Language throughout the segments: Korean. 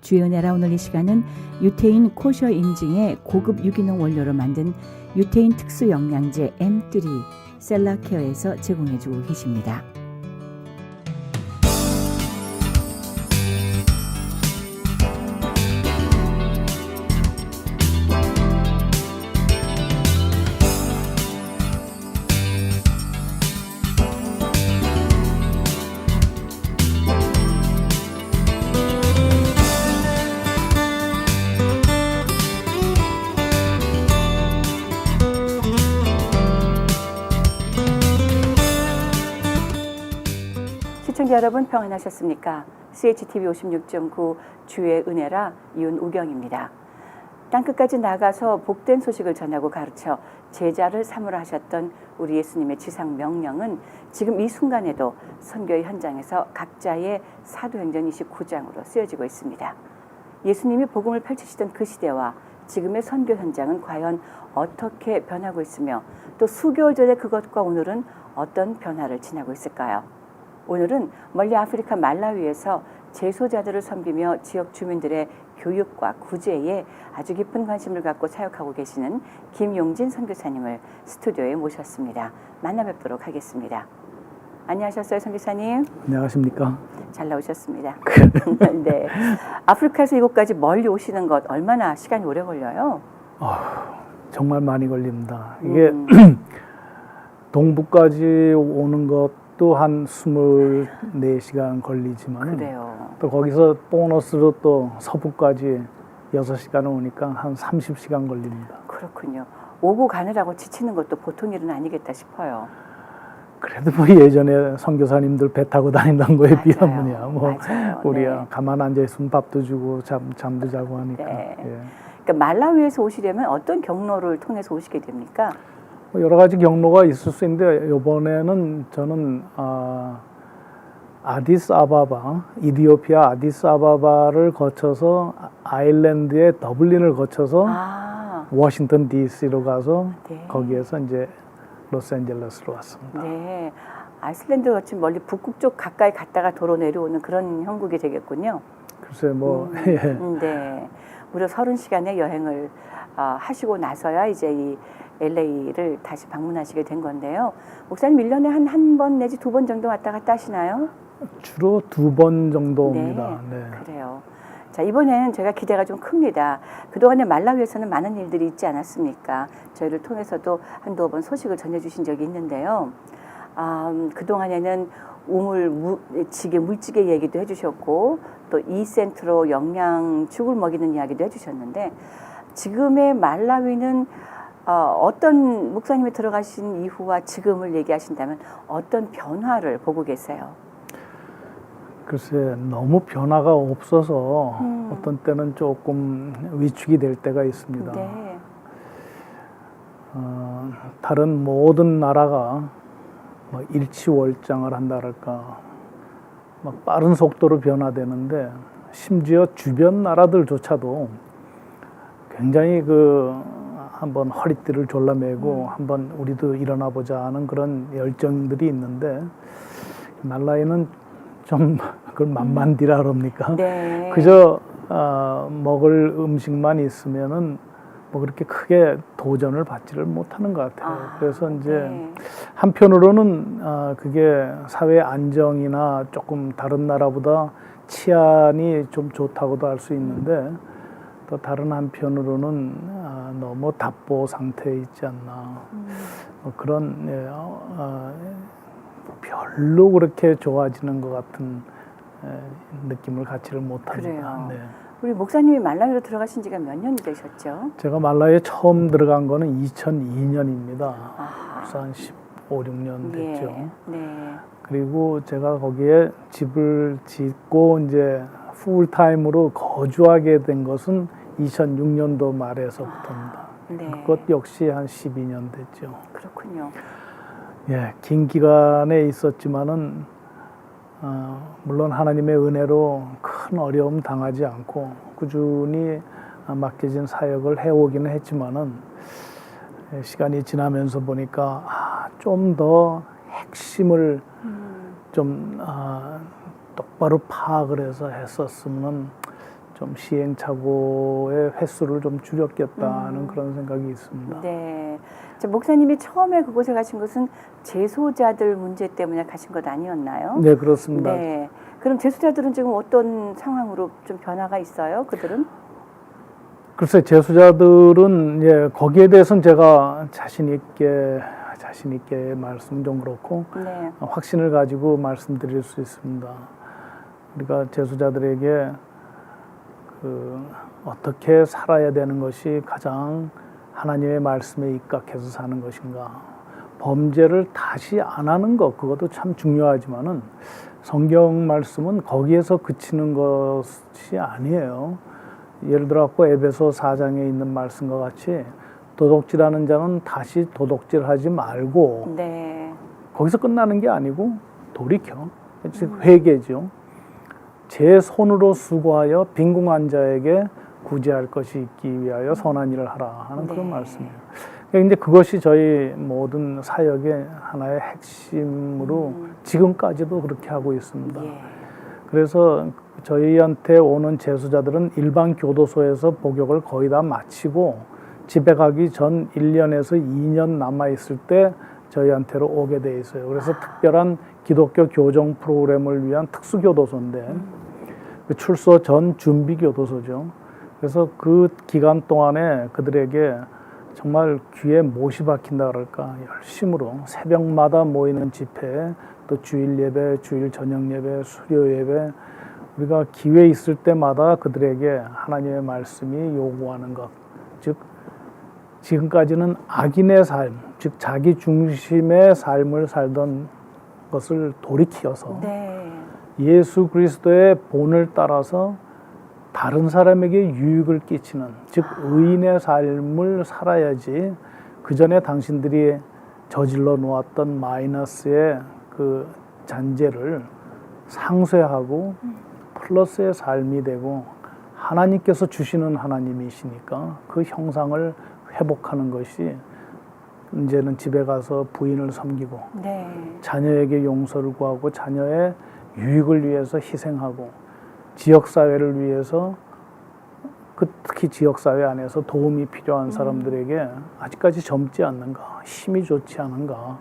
주의 은혜라 오늘 이 시간은 유태인 코셔 인증의 고급 유기농 원료로 만든 유태인 특수 영양제 M3 셀라케어에서 제공해주고 계십니다. 시청자 여러분 평안하셨습니까? CHTV 56.9 주의 은혜라 윤우경입니다. 땅끝까지 나가서 복된 소식을 전하고 가르쳐 제자를 삼으라 하셨던 우리 예수님의 지상 명령은 지금 이 순간에도 선교의 현장에서 각자의 사도행전 29장으로 쓰여지고 있습니다. 예수님이 복음을 펼치시던 그 시대와 지금의 선교 현장은 과연 어떻게 변하고 있으며 또 수개월 전의 그것과 오늘은 어떤 변화를 지나고 있을까요? 오늘은 멀리 아프리카 말라위에서 재소자들을 섬기며 지역 주민들의 교육과 구제에 아주 깊은 관심을 갖고 사역하고 계시는 김용진 선교사님을 스튜디오에 모셨습니다. 만나 뵙도록 하겠습니다. 안녕하셨어요, 선교사님? 안녕하십니까? 잘 나오셨습니다. 네, 아프리카에서 이곳까지 멀리 오시는 것 얼마나 시간이 오래 걸려요? 정말 많이 걸립니다. 이게 동부까지 오는 것도 한 24시간 걸리지만 또 거기서 보너스로 또 서부까지 6시간 오니까 한 30시간 걸립니다. 그렇군요. 오고 가느라고 지치는 것도 보통 일은 아니겠다 싶어요. 그래도 뭐 예전에 선교사님들 배 타고 다니던 거에 비하면야 뭐 맞아요. 우리야 네. 가만 앉아 있으면 밥도 주고 잠도 자고 하니까. 네. 예. 그러니까 말라위에서 오시려면 어떤 경로를 통해서 오시게 됩니까? 뭐 여러 가지 경로가 있을 수 있는데 이번에는 저는 아디스아바바, 이디오피아 아디스아바바를 거쳐서 아일랜드의 더블린을 거쳐서 워싱턴 DC로 가서 네. 거기에서 이제 로스앤젤레스로 왔습니다. 네, 아이슬란드 거친 멀리 북극 쪽 가까이 갔다가 도로 내려오는 그런 형국이 되겠군요. 글쎄 뭐 네, 무려 30시간의 여행을 하시고 나서야 이제 이 LA를 다시 방문하시게 된 건데요. 목사님 1년에 한 번 내지 2번 정도 왔다 갔다 하시나요? 주로 2번 정도 옵니다. 네, 네. 그래요. 자, 이번에는 제가 기대가 좀 큽니다. 그동안에 말라위에서는 많은 일들이 있지 않았습니까? 저희를 통해서도 한두 번 소식을 전해주신 적이 있는데요. 그동안에는 우물지게 물찌개 얘기도 해주셨고 또 이센트로 영양죽을 먹이는 이야기도 해주셨는데 지금의 말라위는 어떤 목사님이 들어가신 이후와 지금을 얘기하신다면 어떤 변화를 보고 계세요? 글쎄 너무 변화가 없어서 어떤 때는 조금 위축이 될 때가 있습니다. 네. 다른 모든 나라가 뭐 일치월장을 한다랄까 막 빠른 속도로 변화되는데 심지어 주변 나라들조차도 굉장히 한번 허리띠를 졸라매고 한번 우리도 일어나 보자 하는 그런 열정들이 있는데 말라위는 좀 그걸 만만디라 그럽니까? 네. 그저 먹을 음식만 있으면은 뭐 그렇게 크게 도전을 받지를 못하는 것 같아요. 그래서 이제 네. 한편으로는 그게 사회 안정이나 조금 다른 나라보다 치안이 좀 좋다고도 할 수 있는데 또 다른 한편으로는 너무 답보 상태에 있지 않나 그런 별로 그렇게 좋아지는 것 같은 느낌을 갖지를 못합니다. 네. 우리 목사님이 말라위로 들어가신 지가 몇 년이 되셨죠? 제가 말라위에 처음 들어간 거는 2002년입니다. 벌써 한 15, 16년 됐죠. 예. 네. 그리고 제가 거기에 집을 짓고 이제 풀타임으로 거주하게 된 것은 2006년도 말에서부터입니다. 네. 그것 역시 한 12년 됐죠. 그렇군요. 예, 긴 기간에 있었지만은 물론 하나님의 은혜로 큰 어려움 당하지 않고 꾸준히 맡겨진 사역을 해오기는 했지만은 시간이 지나면서 보니까 좀 더 핵심을 좀 똑바로 파악을 해서 했었으면 좀 시행착오의 횟수를 좀 줄였겠다는 그런 생각이 있습니다. 네. 자, 목사님이 처음에 그곳에 가신 것은 재소자들 문제 때문에 가신 것 아니었나요? 네, 그렇습니다. 네. 그럼 재소자들은 지금 어떤 상황으로 좀 변화가 있어요? 그들은? 글쎄, 재수자들은 예, 거기에 대해서는 제가 자신 있게 말씀 좀 그렇고 네. 확신을 가지고 말씀드릴 수 있습니다. 우리가 재수자들에게 어떻게 살아야 되는 것이 가장 하나님의 말씀에 입각해서 사는 것인가, 범죄를 다시 안 하는 것, 그것도 참 중요하지만은 성경 말씀은 거기에서 그치는 것이 아니에요. 예를 들어 에베소 4장에 있는 말씀과 같이 도둑질하는 자는 다시 도둑질하지 말고, 네. 거기서 끝나는 게 아니고 돌이켜, 즉 회개죠. 제 손으로 수고하여 빈궁한 자에게 구제할 것이 있기 위하여 선한 일을 하라 하는 그런 네. 말씀이에요. 그러니까 이제 그것이 저희 모든 사역의 하나의 핵심으로 지금까지도 그렇게 하고 있습니다. 예. 그래서 저희한테 오는 재수자들은 일반 교도소에서 복역을 거의 다 마치고 집에 가기 전 1년에서 2년 남아있을 때 저희한테로 오게 돼 있어요. 그래서 특별한 기독교 교정 프로그램을 위한 특수교도소인데 그 출소 전 준비교도소죠. 그래서 그 기간 동안에 그들에게 정말 귀에 못이 박힌다 그럴까, 열심으로 새벽마다 모이는 집회, 또 주일 예배, 주일 저녁 예배, 수요 예배, 우리가 기회 있을 때마다 그들에게 하나님의 말씀이 요구하는 것, 즉 지금까지는 악인의 삶, 즉 자기 중심의 삶을 살던 것을 돌이켜서 네. 예수 그리스도의 본을 따라서 다른 사람에게 유익을 끼치는, 즉 의인의 삶을 살아야지 그 전에 당신들이 저질러 놓았던 마이너스의 그 잔재를 상쇄하고 플러스의 삶이 되고, 하나님께서 주시는 하나님이시니까 그 형상을 회복하는 것이, 이제는 집에 가서 부인을 섬기고 네. 자녀에게 용서를 구하고 자녀의 유익을 위해서 희생하고 지역사회를 위해서, 특히 지역사회 안에서 도움이 필요한 사람들에게 아직까지 젊지 않는가, 힘이 좋지 않은가,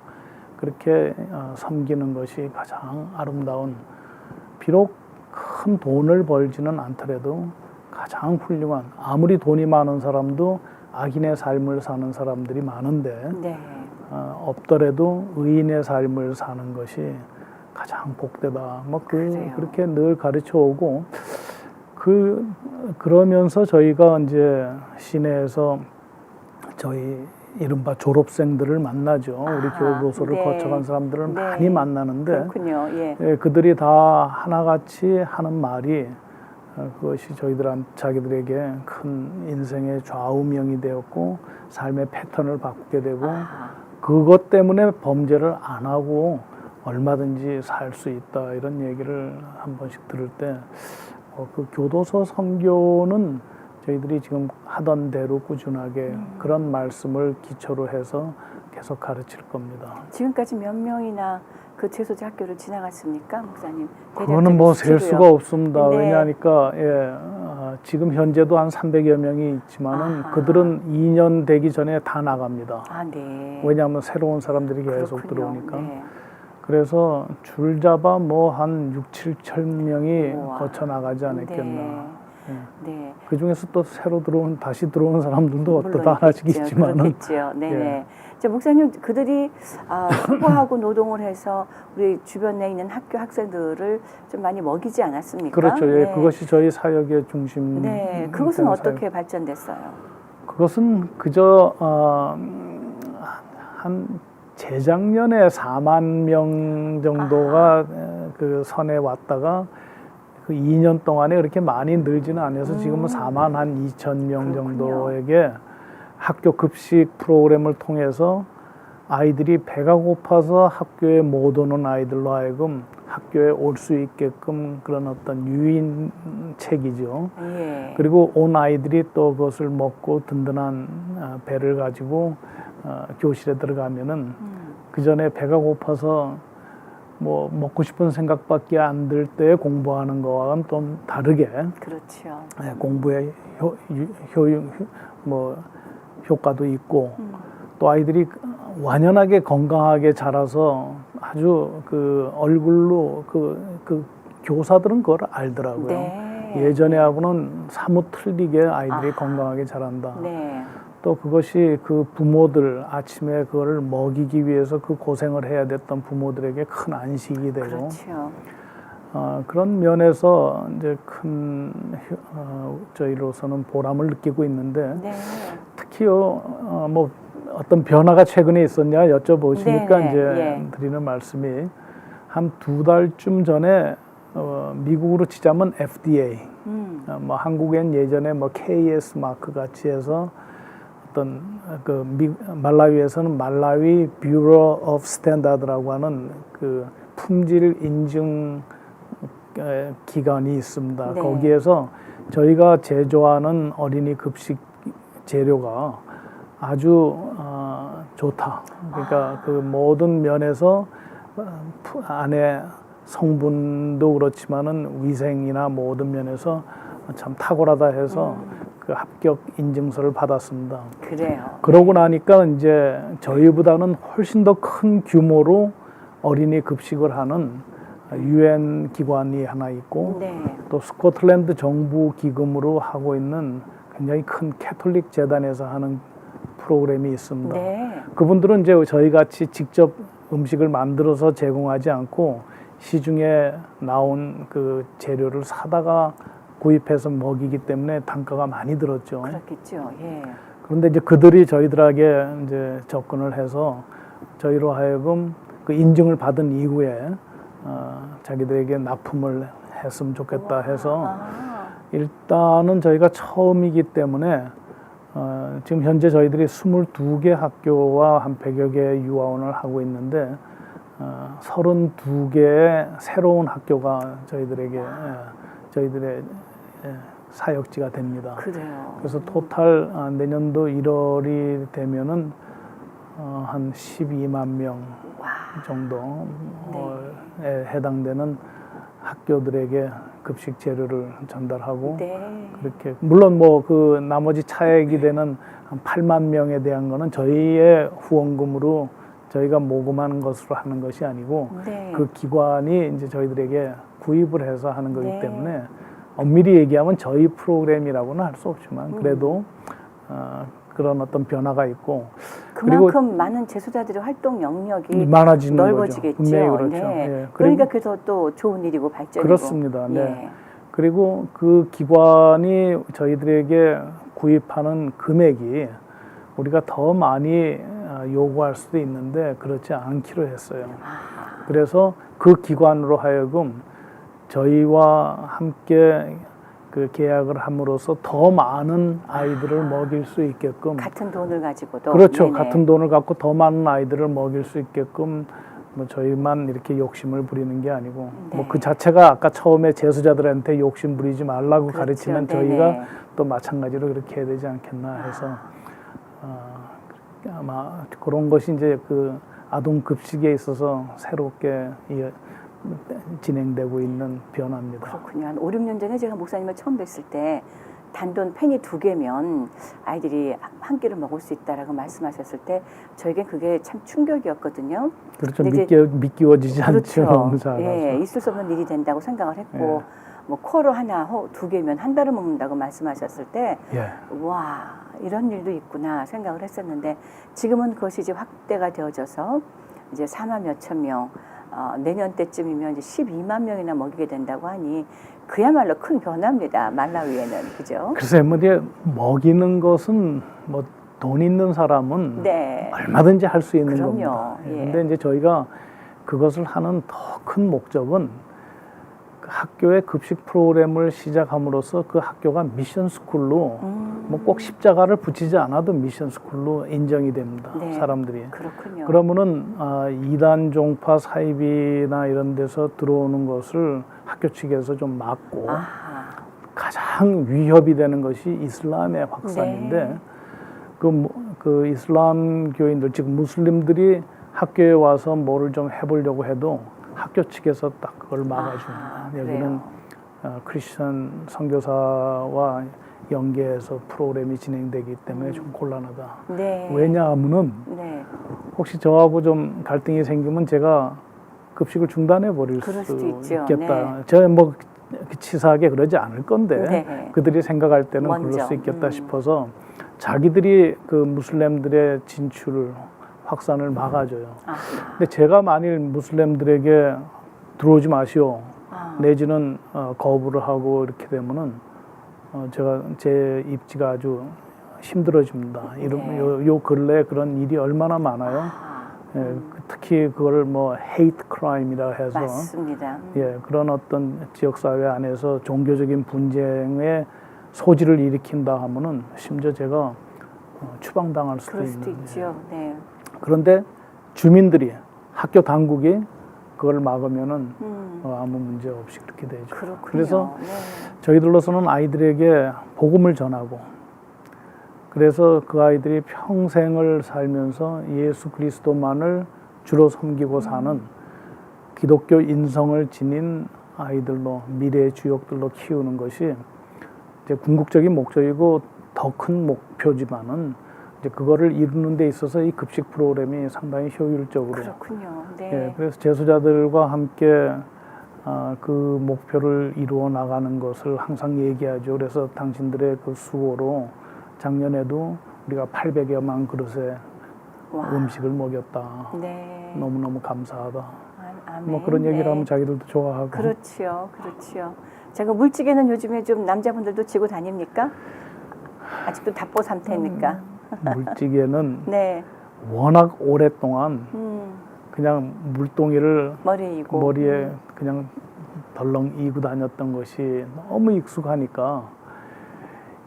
그렇게 섬기는 것이 가장 아름다운, 비록 큰 돈을 벌지는 않더라도 가장 훌륭한, 아무리 돈이 많은 사람도 악인의 삶을 사는 사람들이 많은데 네. 없더라도 의인의 삶을 사는 것이 가장 복되다. 그렇게 늘 가르쳐 오고, 그러면서 저희가 이제 시내에서 저희 이른바 졸업생들을 만나죠. 우리 교도소를 네. 거쳐간 사람들을 네. 많이 만나는데, 그렇군요. 예. 예, 그들이 다 하나같이 하는 말이, 그것이 자기들에게 큰 인생의 좌우명이 되었고 삶의 패턴을 바꾸게 되고, 그것 때문에 범죄를 안 하고 얼마든지 살 수 있다, 이런 얘기를 한 번씩 들을 때 그 교도소 선교는 저희들이 지금 하던 대로 꾸준하게 그런 말씀을 기초로 해서 계속 가르칠 겁니다. 지금까지 몇 명이나 그 재소자 학교를 지나갔습니까, 목사님? 그거는 뭐 셀 수가 없습니다. 네. 왜냐하니까 지금 현재도 한 300여 명이 있지만은 그들은 2년 되기 전에 다 나갑니다. 네. 왜냐하면 새로운 사람들이 계속 그렇군요. 들어오니까. 네. 그래서 줄 잡아 뭐 한 6, 7천 명이 우와. 거쳐 나가지 않았겠나. 네. 예. 네. 그 중에서 또 다시 들어오는 사람들도 물론 어떠다 하나씩 있겠죠. 있지만은. 그렇겠죠. 네. 예. 자, 목사님, 그들이 수고하고 노동을 해서 우리 주변에 있는 학교 학생들을 좀 많이 먹이지 않았습니까? 그렇죠. 예. 네. 그것이 저희 사역의 중심. 네. 그것은 된 어떻게 발전됐어요? 그것은 그저 한 재작년에 4만 명 정도가 그 선에 왔다가 그 2년 동안에 그렇게 많이 늘지는 않아서 지금은 4만 한 2천 명 정도에게 학교 급식 프로그램을 통해서 아이들이 배가 고파서 학교에 못 오는 아이들로 하여금 학교에 올 수 있게끔 그런 어떤 유인책이죠. 예. 그리고 온 아이들이 또 그것을 먹고 든든한 배를 가지고 교실에 들어가면은 그 전에 배가 고파서 뭐 먹고 싶은 생각밖에 안 들 때 공부하는 거와는 좀 다르게 그렇죠. 공부의 효과도 있고 또 아이들이 완연하게 건강하게 자라서 아주 그 얼굴로 그 교사들은 그걸 알더라고요. 네. 예전에하고는 사뭇 틀리게 아이들이 건강하게 자란다. 네. 또 그것이 그 부모들 아침에 그거를 먹이기 위해서 그 고생을 해야 됐던 부모들에게 큰 안식이 되고 그렇죠. 그런 면에서 이제 큰 저희로서는 보람을 느끼고 있는데 네. 특히요 뭐 어떤 변화가 최근에 있었냐 여쭤보시니까 네, 이제 예. 드리는 말씀이 한 2달쯤 전에 미국으로 치자면 FDA 뭐 한국엔 예전에 뭐 KS 마크 같이 해서 어떤 그 말라위에서는 말라위 뷰러 오브 스탠다드라고 하는 그 품질 인증 기관이 있습니다. 네. 거기에서 저희가 제조하는 어린이 급식 재료가 아주 좋다. 그러니까 그 모든 면에서 안에 성분도 그렇지만은 위생이나 모든 면에서 참 탁월하다 해서 그 합격 인증서를 받았습니다. 그래요. 그러고 나니까 이제 저희보다는 훨씬 더 큰 규모로 어린이 급식을 하는 UN 기관이 하나 있고 네. 또 스코틀랜드 정부 기금으로 하고 있는 굉장히 큰 캐톨릭 재단에서 하는 프로그램이 있습니다. 네. 그분들은 이제 저희 같이 직접 음식을 만들어서 제공하지 않고 시중에 나온 그 재료를 사다가 구입해서 먹이기 때문에 단가가 많이 들었죠. 그렇겠죠. 예. 그런데 이제 그들이 저희들에게 이제 접근을 해서 저희로 하여금 그 인증을 받은 이후에 자기들에게 납품을 했으면 좋겠다 해서 일단은 저희가 처음이기 때문에 지금 현재 저희들이 22개 학교와 한 100여 개의 유아원을 하고 있는데 32개의 새로운 학교가 저희들의 사역지가 됩니다. 그래요. 그래서 토탈 내년도 1월이 되면은 한 12만 명 정도에 해당되는 학교들에게 급식 재료를 전달하고 네. 그렇게 물론 뭐 그 나머지 차액이 되는 한 8만 명에 대한 거는 저희의 후원금으로 저희가 모금하는 것으로 하는 것이 아니고 네. 그 기관이 이제 저희들에게 구입을 해서 하는 거기 네. 때문에 엄밀히 얘기하면 저희 프로그램이라고는 할 수 없지만 그래도 그런 어떤 변화가 있고 그만큼 많은 제수자들의 활동 영역이 많아지는 넓어지겠죠. 거죠. 분명히 그렇죠. 네. 예. 그러니까 그래서 또 좋은 일이고 발전이고. 그렇습니다. 네. 예. 그리고 그 기관이 저희들에게 구입하는 금액이 우리가 더 많이 요구할 수도 있는데 그렇지 않기로 했어요. 그래서 그 기관으로 하여금 저희와 함께 그 계약을 함으로써 더 많은 아이들을 먹일 수 있게끔 같은 돈을 가지고도. 그렇죠. 네네. 같은 돈을 갖고 더 많은 아이들을 먹일 수 있게끔 뭐 저희만 이렇게 욕심을 부리는 게 아니고 네. 뭐 그 자체가 아까 처음에 제수자들한테 욕심 부리지 말라고 그렇죠. 가르치는 네네. 저희가 또 마찬가지로 그렇게 해야 되지 않겠나 해서 아마 그런 것이 이제 그 아동 급식에 있어서 새롭게 진행되고 있는 변화입니다. 그렇군요. 한 5, 6년 전에 제가 목사님을 처음 뵀을 때 단돈 펜이 2개면 아이들이 한 끼를 먹을 수 있다라고 말씀하셨을 때 저에겐 그게 참 충격이었거든요. 그렇죠. 근데 이제 믿기워지지 그렇죠. 않죠. 예, 있을 수 없는 일이 된다고 생각을 했고 예. 뭐 쿼러 하나 2개면 한 달을 먹는다고 말씀하셨을 때 예. 와, 이런 일도 있구나 생각을 했었는데 지금은 그것이 이제 확대가 되어져서 이제 4만 몇천 명, 내년 때쯤이면 이제 12만 명이나 먹이게 된다고 하니 그야말로 큰 변화입니다. 말라위에는. 그죠? 글쎄 뭐 이제 먹이는 것은 뭐 돈 있는 사람은 네. 얼마든지 할 수 있는 그럼요. 겁니다. 예. 근데 이제 저희가 그것을 하는 더 큰 목적은 그 학교의 급식 프로그램을 시작함으로써 그 학교가 미션 스쿨로 뭐 꼭 십자가를 붙이지 않아도 미션 스쿨로 인정이 됩니다. 네. 사람들이. 그렇군요. 그러면은 이단 종파 사이비나 이런 데서 들어오는 것을 학교 측에서 좀 막고 아하. 가장 위협이 되는 것이 이슬람의 확산인데 네. 그 이슬람 교인들 즉 무슬림들이 학교에 와서 뭐를 좀 해보려고 해도 학교 측에서 딱 그걸 막아줍니다. 여기는 크리스천 선교사와 연계해서 프로그램이 진행되기 때문에 좀 곤란하다. 네. 왜냐하면은 네. 혹시 저하고 좀 갈등이 생기면 제가 급식을 중단해 버릴 그럴 수 수도 있죠. 있겠다. 제가 뭐 치사하게 그러지 않을 건데 네. 그들이 생각할 때는 먼저. 그럴 수 있겠다 싶어서 자기들이 그 무슬림들의 진출을 확산을 막아줘요. 근데 제가 만일 무슬림들에게 들어오지 마시오 내지는 거부를 하고 이렇게 되면은 제가 제 입지가 아주 힘들어집니다. 요 근래 그런 일이 얼마나 많아요. 예, 특히 그걸 뭐 hate crime이라 해서 맞습니다. 예, 그런 어떤 지역 사회 안에서 종교적인 분쟁의 소지를 일으킨다 하면은 심지어 제가 추방당할 수도 그럴 수도 있는. 있죠. 네. 그런데 주민들이 학교 당국이 그걸 막으면은 아무 문제 없이 그렇게 되죠. 그렇군요. 그래서 네. 저희들로서는 아이들에게 복음을 전하고 그래서 그 아이들이 평생을 살면서 예수 그리스도만을 주로 섬기고 사는 기독교 인성을 지닌 아이들로 미래의 주역들로 키우는 것이 이제 궁극적인 목적이고 더 큰 목표지만은 이제 그거를 이루는 데 있어서 이 급식 프로그램이 상당히 효율적으로 그렇군요. 네. 예, 그래서 제수자들과 함께 그 목표를 이루어 나가는 것을 항상 얘기하죠. 그래서 당신들의 그 수고로 작년에도 우리가 800여만 그릇의 음식을 먹였다. 네. 너무너무 감사하다. 아멘. 뭐 그런 얘기를 네. 하면 자기들도 좋아하고. 그렇지요. 그렇지요. 제가 물찌개는 요즘에 좀 남자분들도 지고 다닙니까? 아직도 답보 상태입니까? 물찌개는 네. 워낙 오랫동안 그냥 물동이를 머리에 그냥 덜렁 이고 다녔던 것이 너무 익숙하니까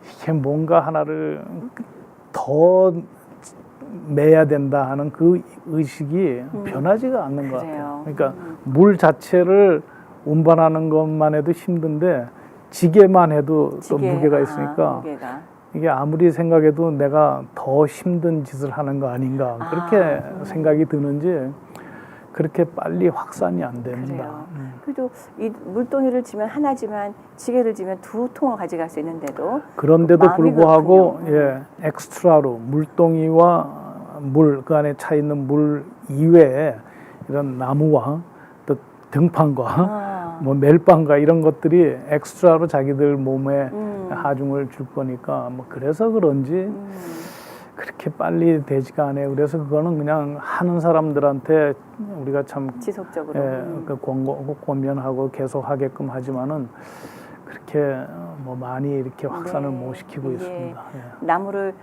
이게 뭔가 하나를 더 매야 된다 하는 그 의식이 변하지가 않는 것 같아요. 그러니까 물 자체를 운반하는 것만 해도 힘든데 지게만 해도 또 무게가 있으니까 이게 아무리 생각해도 내가 더 힘든 짓을 하는 거 아닌가 그렇게 생각이 드는지 그렇게 빨리 확산이 안 됩니다. 그래도 이 물동이를 지면 하나지만 지게를 지면 두 통을 가져갈 수 있는데도 그런데도 불구하고 예, 엑스트라로 물동이와 물 그 안에 차 있는 물 이외에 이런 나무와 또 등판과 뭐 멜빵과 이런 것들이 엑스트라로 자기들 몸에 하중을 줄 거니까 뭐 그래서 그런지 그렇게 빨리 되지가 않아요. 그래서 그거는 그냥 하는 사람들한테 우리가 참 지속적으로 그 권면하고 계속 하게끔 하지만은 그렇게 뭐 많이 이렇게 확산을 못 시키고 있습니다. 예. 나무를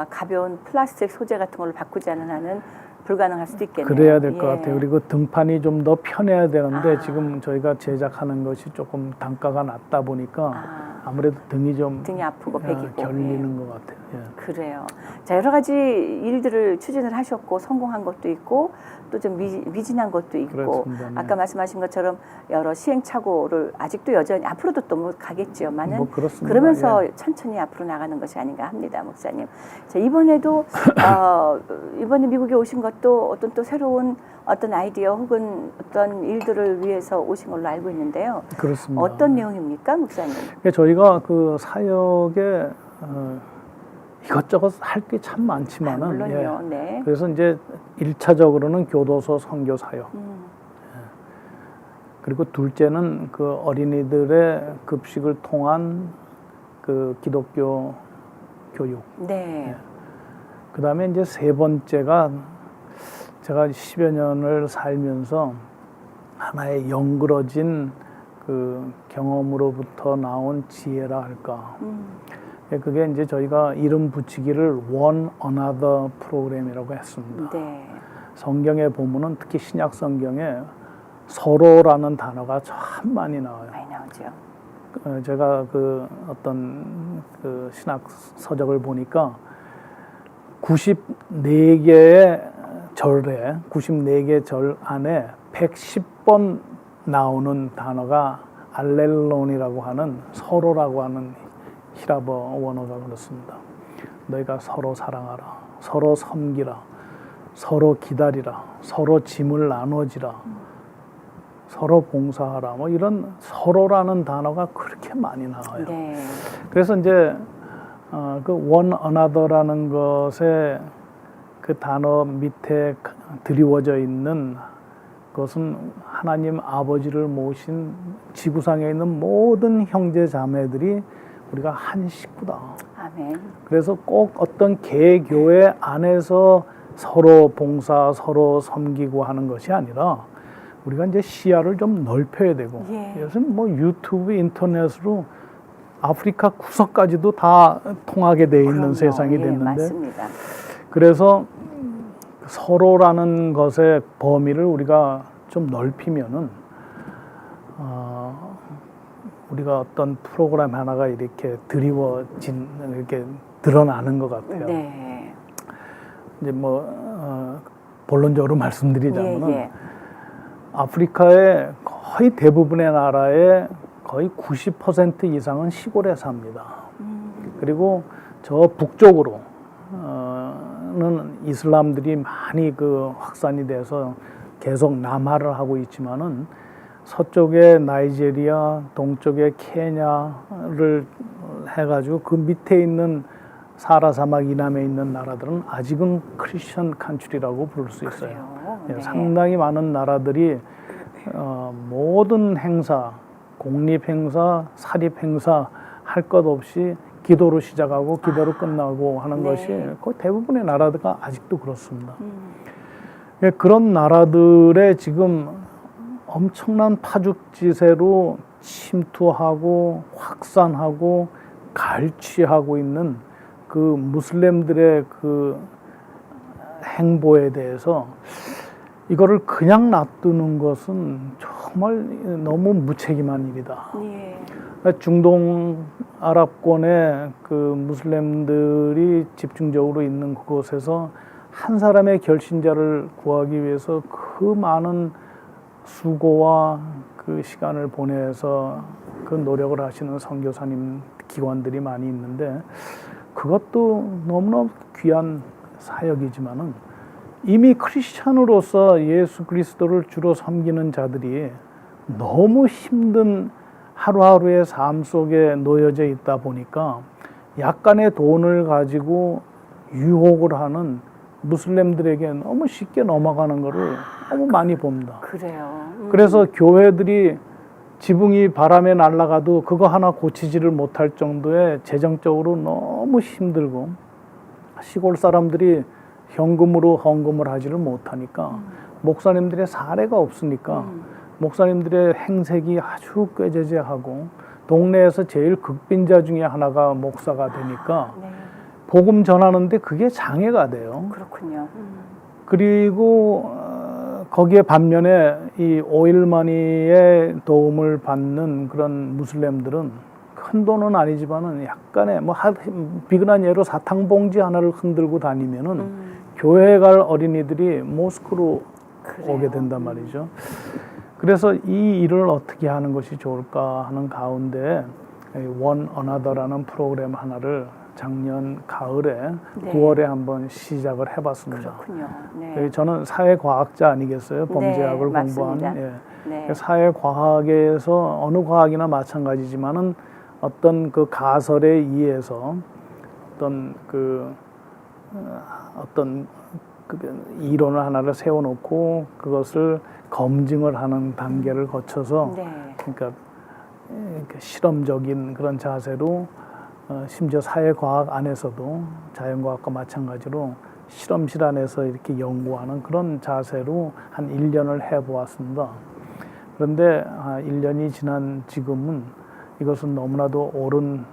가벼운 플라스틱 소재 같은 걸로 바꾸지 않은 한은 불가능할 수도 있겠네요. 그래야 될 것 같아요. 그리고 등판이 좀 더 편해야 되는데 지금 저희가 제작하는 것이 조금 단가가 낮다 보니까 아무래도 등이 아프고 배기고 결리는 것 같아요. 예. 그래요. 자, 여러 가지 일들을 추진을 하셨고 성공한 것도 있고 또 좀 미진한 것도 있고 그렇습니다. 네. 아까 말씀하신 것처럼 여러 시행착오를 아직도 여전히 앞으로도 또 뭐 가겠지만은 뭐 그렇습니다. 그러면서 예. 천천히 앞으로 나가는 것이 아닌가 합니다, 목사님. 자, 이번에도 이번에 미국에 오신 것도 어떤 또 새로운 어떤 아이디어 혹은 어떤 일들을 위해서 오신 걸로 알고 있는데요. 그렇습니다. 어떤 내용입니까, 목사님? 저희가 그 사역에 이것저것 할 게 참 많지만은 물론요. 네. 그래서 이제 1차적으로는 교도소 선교 사역. 그리고 둘째는 그 어린이들의 급식을 통한 그 기독교 교육. 네. 그다음에 이제 세 번째가 제가 10여 년을 살면서 하나의 영그러진 그 경험으로부터 나온 지혜라 할까. 그게 이제 저희가 이름 붙이기를 One Another 프로그램이라고 했습니다. 네. 성경에 보면은 특히 신약 성경에 서로라는 단어가 참 많이 나와요. 많이 나오죠. 제가 그 어떤 그 신학 서적을 보니까 94개의 절에 94개 절 안에 110번 나오는 단어가 알렐론이라고 하는 서로라고 하는 히라버 원어가 그렇습니다. 너희가 서로 사랑하라, 서로 섬기라, 서로 기다리라, 서로 짐을 나눠지라. 서로 봉사하라 뭐 이런 서로라는 단어가 그렇게 많이 나와요. 네. 그래서 이제 그 one another라는 것에 그 단어 밑에 드리워져 있는 것은 하나님 아버지를 모신 지구상에 있는 모든 형제 자매들이 우리가 한 식구다. 아멘. 그래서 꼭 어떤 개교회 안에서 서로 봉사, 서로 섬기고 하는 것이 아니라 우리가 이제 시야를 좀 넓혀야 되고 예. 요즘 뭐 유튜브, 인터넷으로 아프리카 구석까지도 다 통하게 돼 있는 그럼요. 세상이 예, 됐는데 맞습니다. 그래서 서로라는 것의 범위를 우리가 좀 넓히면은 우리가 어떤 프로그램 하나가 이렇게 드리워진 이렇게 드러나는 것 같아요. 네. 이제 뭐 본론적으로 말씀드리자면은 예, 예. 아프리카의 거의 대부분의 나라의 거의 90% 이상은 시골에 삽니다. 그리고 저 북쪽으로는 이슬람들이 많이 그 확산이 돼서 계속 남하를 하고 있지만은 서쪽에 나이지리아, 동쪽에 케냐를 해가지고 그 밑에 있는 사하라 사막 이남에 있는 나라들은 아직은 크리스천 칸츄리라고 부를 수 있어요. 그래요? 예, 네. 상당히 많은 나라들이 모든 행사, 공립 행사, 사립 행사 할 것 없이 기도로 시작하고 기도로 끝나고 하는 네. 것이 거의 대부분의 나라들가 아직도 그렇습니다. 예, 그런 나라들의 지금 엄청난 파죽지세로 침투하고 확산하고 갈취하고 있는 그 무슬림들의 그 행보에 대해서 이거를 그냥 놔두는 것은 정말 너무 무책임한 일이다. 예. 중동 아랍권의 그 무슬림들이 집중적으로 있는 그곳에서 한 사람의 결신자를 구하기 위해서 그 많은 수고와 그 시간을 보내서 그 노력을 하시는 선교사님 기관들이 많이 있는데 그것도 너무나 귀한 사역이지만은 이미 크리스찬으로서 예수 그리스도를 주로 섬기는 자들이 너무 힘든 하루하루의 삶 속에 놓여져 있다 보니까 약간의 돈을 가지고 유혹을 하는 무슬림들에게 너무 쉽게 넘어가는 것을 너무 많이 봅니다. 그래요. 그래서 교회들이 지붕이 바람에 날아가도 그거 하나 고치지를 못할 정도의 재정적으로 너무 힘들고 시골 사람들이 현금으로 헌금을 하지를 못하니까 목사님들의 사례가 없으니까 목사님들의 행색이 아주 꾀죄죄하고 동네에서 제일 극빈자 중에 하나가 목사가 되니까 네. 복음 전하는데 그게 장애가 돼요. 그렇군요. 그리고 거기에 반면에 이 오일머니의 도움을 받는 그런 무슬림들은 큰 돈은 아니지만은 약간의 뭐 비근한 예로 사탕봉지 하나를 흔들고 다니면은 교회 갈 어린이들이 모스크로 그래요. 오게 된단 말이죠. 그래서 이 일을 어떻게 하는 것이 좋을까 하는 가운데 One Another라는 프로그램 하나를 작년 가을에 네. 9월에 한번 시작을 해봤습니다. 그렇군요. 네. 저는 사회과학자 아니겠어요? 범죄학을 네, 공부한. 맞습니다. 예. 네. 사회과학에서 어느 과학이나 마찬가지지만은 어떤 그 가설에 의해서 어떤 어떤 이론을 하나를 세워놓고 그것을 검증을 하는 단계를 거쳐서 네. 그러니까 실험적인 그런 자세로 심지어 사회과학 안에서도 자연과학과 마찬가지로 실험실 안에서 이렇게 연구하는 그런 자세로 한 1년을 해보았습니다. 그런데 1년이 지난 지금은 이것은 너무나도 옳은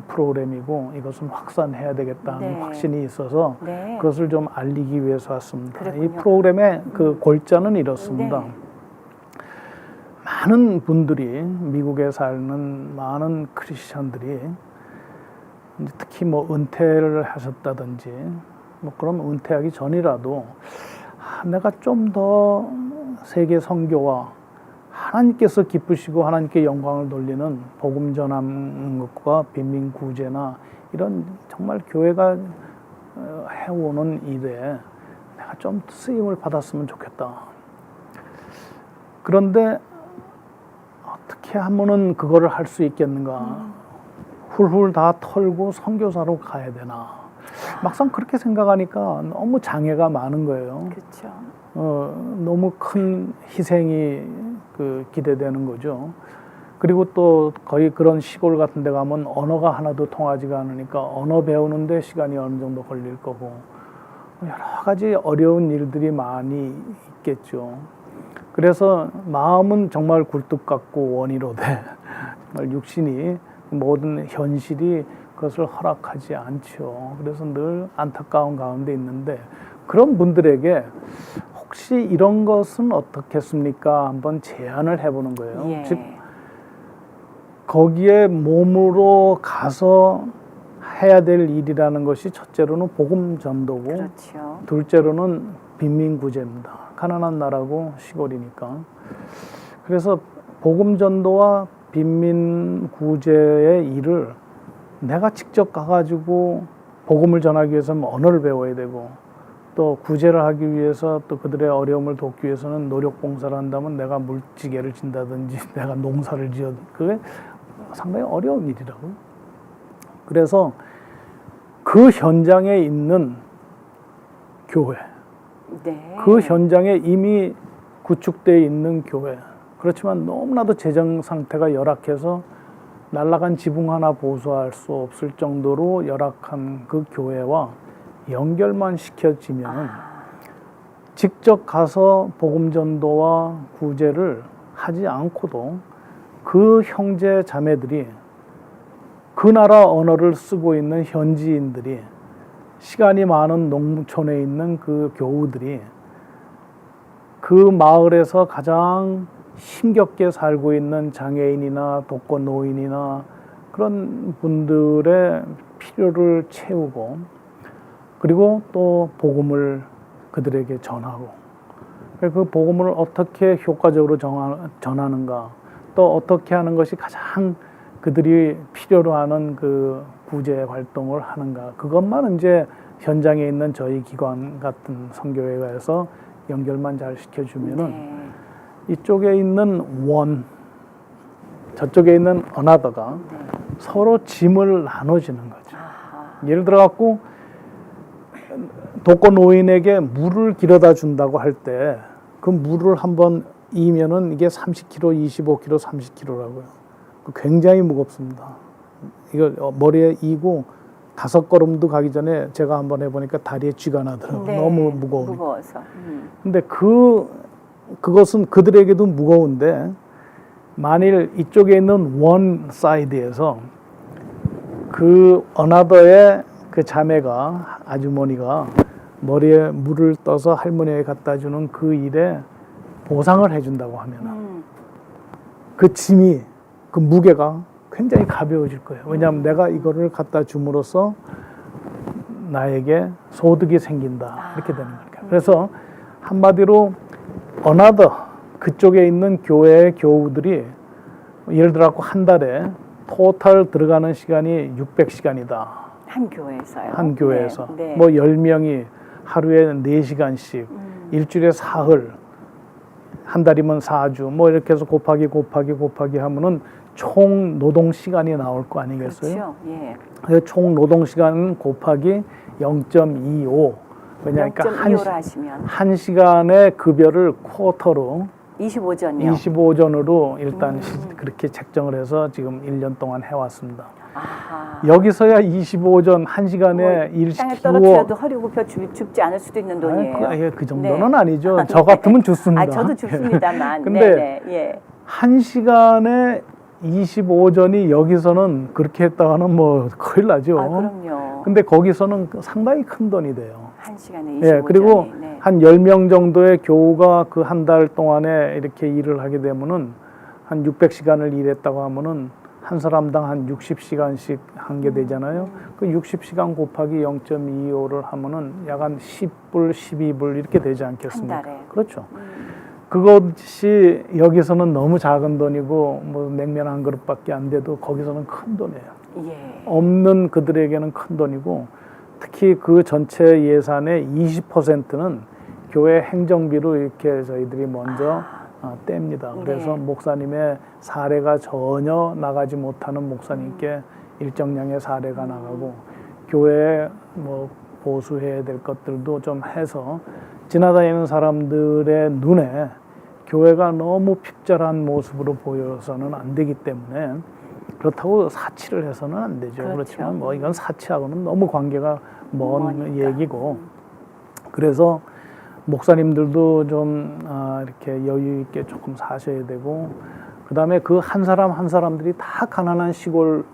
프로그램이고 이것은 확산해야 되겠다는 네. 확신이 있어서 네. 그것을 좀 알리기 위해서 왔습니다. 그렇군요. 이 프로그램의 그 골자는 이렇습니다. 네. 많은 분들이 미국에 사는 많은 크리스천들이 특히 뭐 은퇴를 하셨다든지 뭐 그런 은퇴하기 전이라도 내가 좀 더 세계 선교와 하나님께서 기쁘시고 하나님께 영광을 돌리는 복음 전하는 것과 빈민 구제나 이런 정말 교회가 해오는 일에 내가 좀 쓰임을 받았으면 좋겠다. 그런데 어떻게 하면은 그거를 할 수 있겠는가? 훌훌 다 털고 선교사로 가야 되나? 막상 그렇게 생각하니까 너무 장애가 많은 거예요. 그렇죠. 너무 큰 희생이 기대되는 거죠. 그리고 또 거의 그런 시골 같은 데 가면 언어가 하나도 통하지가 않으니까 언어 배우는데 시간이 어느 정도 걸릴 거고 여러 가지 어려운 일들이 많이 있겠죠. 그래서 마음은 정말 굴뚝 같고 원이로되 정말 육신이 모든 현실이 그것을 허락하지 않죠. 그래서 늘 안타까운 가운데 있는데 그런 분들에게 혹시 이런 것은 어떻겠습니까? 한번 제안을 해보는 거예요. 예. 즉 거기에 몸으로 가서 해야 될 일이라는 것이 첫째로는 복음 전도고 그렇죠. 둘째로는 빈민 구제입니다. 가난한 나라고 시골이니까. 그래서 복음 전도와 빈민 구제의 일을 내가 직접 가가지고 복음을 전하기 위해서는 언어를 배워야 되고 또 구제를 하기 위해서 또 그들의 어려움을 돕기 위해서는 노력 봉사를 한다면 내가 물지개를 진다든지 내가 농사를 지어 그게 상당히 어려운 일이라고요. 그래서 그 현장에 있는 교회, 네. 그 현장에 이미 구축되어 있는 교회, 그렇지만 너무나도 재정 상태가 열악해서 날아간 지붕 하나 보수할 수 없을 정도로 열악한 그 교회와 연결만 시켜지면 직접 가서 복음 전도와 구제를 하지 않고도 그 형제 자매들이 그 나라 언어를 쓰고 있는 현지인들이 시간이 많은 농촌에 있는 그 교우들이 그 마을에서 가장 힘겹게 살고 있는 장애인이나 독거 노인이나 그런 분들의 필요를 채우고 그리고 또 복음을 그들에게 전하고 그 복음을 어떻게 효과적으로 전하는가 또 어떻게 하는 것이 가장 그들이 필요로 하는 그 구제 활동을 하는가 그것만 이제 현장에 있는 저희 기관 같은 선교회가에서 연결만 잘 시켜주면은 네. 이쪽에 있는 원 저쪽에 있는 어나더가 네. 서로 짐을 나눠주는 거죠. 아하. 예를 들어 갖고 독거 노인에게 물을 길어다 준다고 할 때 그 물을 한번 이면은 이게 30kg, 25kg, 30kg라고요. 굉장히 무겁습니다. 이거 머리에 이고 5걸음도 가기 전에 제가 한번 해보니까 다리에 쥐가 나더라고요. 네. 너무 무거우니까. 무거워서. 근데 그것은 그들에게도 무거운데 만일 이쪽에 있는 원 사이드에서 그 어나더의 그 자매가 아주머니가 머리에 물을 떠서 할머니에게 갖다 주는 그 일에 보상을 해준다고 하면 그 짐이 그 무게가 굉장히 가벼워질 거예요. 왜냐하면 내가 이거를 갖다 줌으로써 나에게 소득이 생긴다 이렇게 되는 거니까. 그래서 한마디로 어나더 그쪽에 있는 교회의 교우들이 예를 들어 한 달에 토탈 들어가는 시간이 600시간이다. 한 교회에서요. 한 교회에서. 네. 네. 뭐 10명이 하루에 4시간씩 일주일에 사흘 한 달이면 4주 뭐 이렇게 해서 곱하기 하면은 총 노동 시간이 나올 거 아니겠어요? 그렇죠. 예. 그래서 총 노동 시간 곱하기 0.25 왜냐니까 0.25로 하시면 한 시간의 급여를 쿼터로 25전이요. 25전으로 일단 그렇게 책정을 해서 지금 1년 동안 해왔습니다. 아하. 여기서야 25전 한 시간에 일 땅에 시키고 떨어뜨려도 허리 굽혀 죽지 않을 수도 있는 돈이에요. 그 정도는 네. 아니죠. 저 같으면 좋습니다. 저도 좋습니다만. 근데 네네. 예. 한 시간에 25전이 여기서는 그렇게 했다가는 뭐 큰일 나죠. 그럼요. 근데 거기서는 상당히 큰 돈이 돼요. 한 시간에 25전이. 예, 그리고 네. 한 10명 정도의 교우가 그 한 달 동안에 이렇게 일을 하게 되면은 한 600시간을 일했다고 하면은 한 사람당 한 60시간씩 한 게 되잖아요. 그 60시간 곱하기 0.25를 하면은 약 한 10불, 12불 이렇게 되지 않겠습니까? 한 달에. 그렇죠. 그것이 여기서는 너무 작은 돈이고 뭐 냉면 한 그릇밖에 안 돼도 거기서는 큰 돈이에요. 예. 없는 그들에게는 큰 돈이고 특히 그 전체 예산의 20%는 교회 행정비로 이렇게 저희들이 먼저 때입니다. 그래서 네. 목사님의 사례가 전혀 나가지 못하는 목사님께 일정량의 사례가 나가고 교회에 뭐 보수해야 될 것들도 좀 해서 지나다니는 사람들의 눈에 교회가 너무 핍절한 모습으로 보여서는 안 되기 때문에 그렇다고 사치를 해서는 안 되죠. 그렇죠. 그렇지만 뭐 이건 사치하고는 너무 관계가 먼 머니까. 얘기고 그래서 목사님들도 좀 이렇게 여유 있게 조금 사셔야 되고 그 다음에 그 한 사람 한 사람들이 다 가난한 시골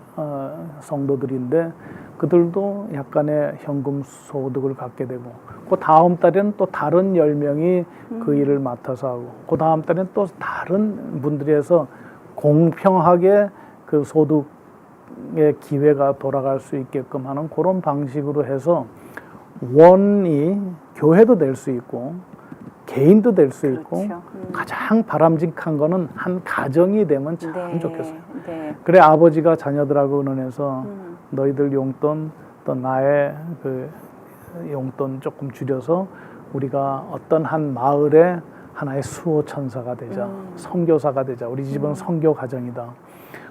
성도들인데 그들도 약간의 현금 소득을 갖게 되고 그 다음 달에는 또 다른 10명이 그 일을 맡아서 하고 그 다음 달에는 또 다른 분들이 해서 공평하게 그 소득의 기회가 돌아갈 수 있게끔 하는 그런 방식으로 해서 원이 교회도 될 수 있고 개인도 될 수 있고 그렇죠. 가장 바람직한 거는 한 가정이 되면 참 네. 좋겠어요. 네. 그래 아버지가 자녀들하고 의논해서 너희들 용돈 또 나의 그 용돈 조금 줄여서 우리가 어떤 한 마을에 하나의 수호 천사가 되자 선교사가 되자 우리 집은 선교 가정이다.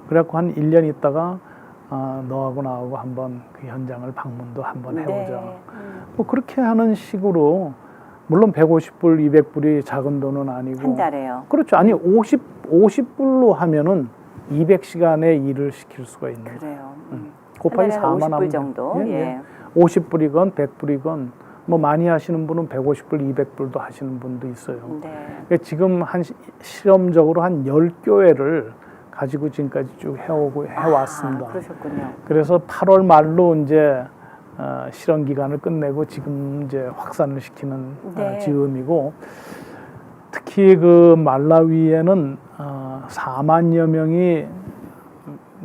그래갖고 한 1년 있다가 너하고 나하고 한번 그 현장을 방문도 한번 해보자. 네. 뭐 그렇게 하는 식으로 물론 150불, 200불이 작은 돈은 아니고 한 달에요. 그렇죠. 아니 50불로 하면은 200시간의 일을 시킬 수가 있는 거예요. 그래요. 곱하기 한 달에 4만 50불 하면 정도. 예. 50불이건 100불이건 뭐 많이 하시는 분은 150불, 200불도 하시는 분도 있어요. 네. 그러니까 지금 한 실험적으로 한 10교회를 가지고 지금까지 쭉 해왔습니다. 그러셨군요. 그래서 8월 말로 이제 실험 기간을 끝내고 지금 이제 확산을 시키는 네. 즈음이고 특히 그 말라위에는 4만여 명이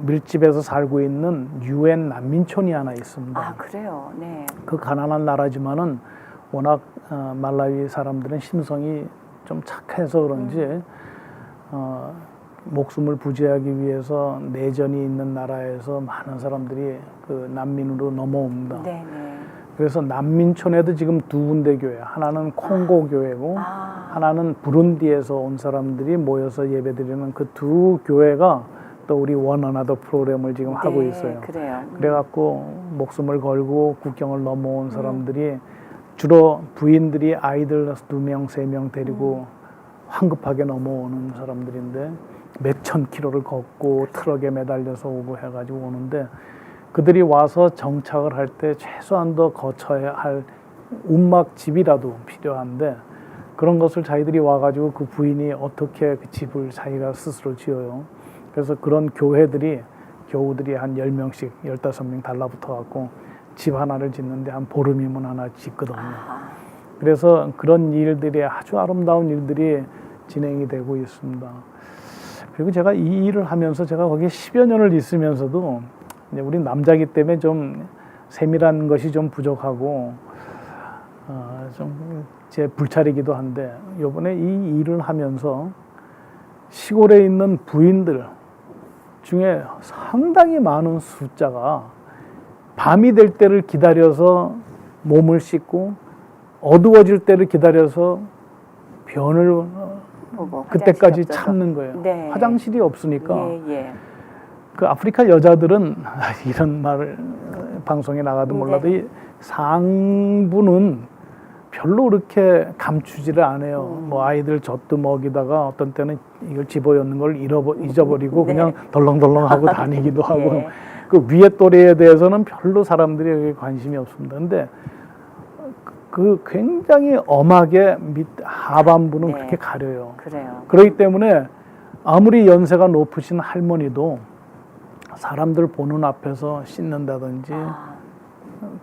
밀집해서 살고 있는 유엔 난민촌이 하나 있습니다. 아, 그래요. 네. 그 가난한 나라지만은 워낙 말라위 사람들은 심성이 좀 착해서 그런지 목숨을 부지하기 위해서 내전이 있는 나라에서 많은 사람들이 그 난민으로 넘어옵니다. 네, 네. 그래서 난민촌에도 지금 두 군데 교회, 하나는 콩고 교회고 하나는 부룬디에서 온 사람들이 모여서 예배드리는 그 두 교회가 또 우리 원어나더 프로그램을 지금 하고 있어요. 그래요. 그래갖고 목숨을 걸고 국경을 넘어온 사람들이 주로 부인들이 아이들 2명, 3명 데리고 황급하게 넘어오는 사람들인데 몇천 킬로를 걷고 트럭에 매달려서 오고 해가지고 오는데 그들이 와서 정착을 할 때 최소한 더 거쳐야 할 움막집이라도 필요한데 그런 것을 자기들이 와가지고 그 부인이 어떻게 그 집을 자기가 스스로 지어요. 그래서 그런 교회들이 교우들이 한 10명씩 15명 달라붙어 갖고 집 하나를 짓는데 한 보름이면 하나 짓거든요. 그래서 그런 일들이 아주 아름다운 일들이 진행이 되고 있습니다. 그리고 제가 이 일을 하면서 제가 거기에 10여 년을 있으면서도 이제 우리 남자기 때문에 좀 세밀한 것이 좀 부족하고 좀 제 불찰이기도 한데 이번에 이 일을 하면서 시골에 있는 부인들 중에 상당히 많은 숫자가 밤이 될 때를 기다려서 몸을 씻고 어두워질 때를 기다려서 변을 보고 그때까지 화장실이 없어서. 참는 거예요. 네. 화장실이 없으니까 예. 그 아프리카 여자들은 이런 말을 방송에 나가도 몰라도 이 상부는 별로 그렇게 감추지를 안 해요. 뭐 아이들 젖도 먹이다가 어떤 때는 이걸 집어넣는 걸 잊어버리고 네. 그냥 덜렁덜렁 하고 다니기도 하고 예. 그 위에 또래에 대해서는 별로 사람들이 여기 관심이 없습니다. 근데 그 굉장히 엄하게 밑 하반부는 네. 그렇게 가려요. 그래요. 그렇기 때문에 아무리 연세가 높으신 할머니도 사람들 보는 앞에서 씻는다든지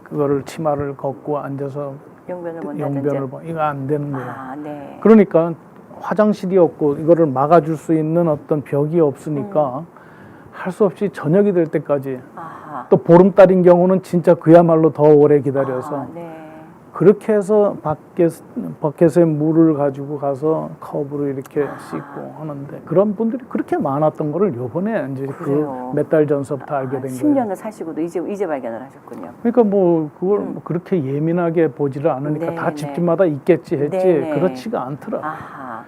그거를 치마를 걷고 앉아서 용변을 본다든지. 용변을 봐. 이거 안 되는 거예요. 네. 그러니까 화장실이 없고 이거를 막아줄 수 있는 어떤 벽이 없으니까 할 수 없이 저녁이 될 때까지 또 보름달인 경우는 진짜 그야말로 더 오래 기다려서 네. 그렇게 해서 버켓에 물을 가지고 가서 컵으로 이렇게 씻고 하는데 그런 분들이 그렇게 많았던 거를 요번에 이제 그 몇 달 전서부터 알게 된 거예요. 10년을 사시고도 이제 발견을 하셨군요. 그러니까 뭐 그걸 뭐 그렇게 예민하게 보지를 않으니까 네, 다 네. 집집마다 있겠지 했지 네, 네. 그렇지가 않더라. 아하.